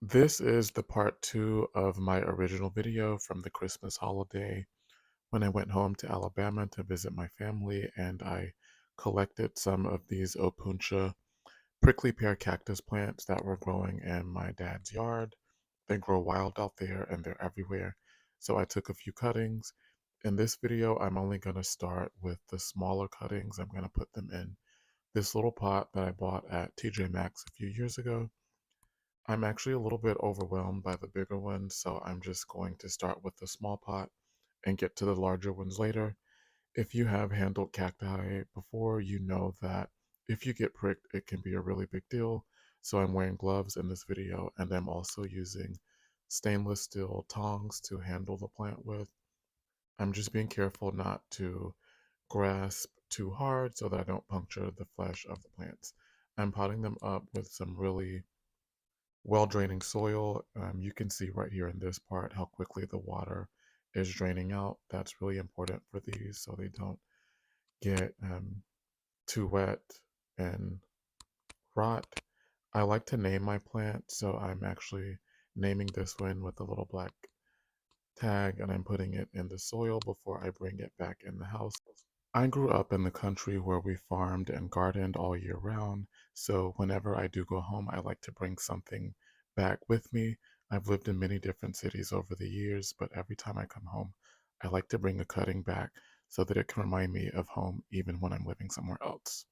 This is the part two of my original video from the Christmas holiday when I went home to Alabama to visit my family and I collected some of these Opuntia prickly pear cactus plants that were growing in my dad's yard. They grow wild out there and they're everywhere. So I took a few cuttings. In this video, I'm only going to start with the smaller cuttings. I'm going to put them in this little pot that I bought at TJ Maxx a few years ago. I'm actually a little bit overwhelmed by the bigger ones, so I'm just going to start with the small pot and get to the larger ones later. If you have handled cacti before, you know that if you get pricked, it can be a really big deal. So I'm wearing gloves in this video, and I'm also using stainless steel tongs to handle the plant with. I'm just being careful not to grasp too hard so that I don't puncture the flesh of the plants. I'm potting them up with some really well draining soil. You can see right here in this part how quickly the water is draining out. That's really important for these so they don't get too wet and rot. I like to name my plant, so I'm actually naming this one with a little black tag and I'm putting it in the soil before I bring it back in the house. I grew up in the country where we farmed and gardened all year round, so whenever I do go home, I like to bring something back with me. I've lived in many different cities over the years, but every time I come home, I like to bring a cutting back so that it can remind me of home even when I'm living somewhere else.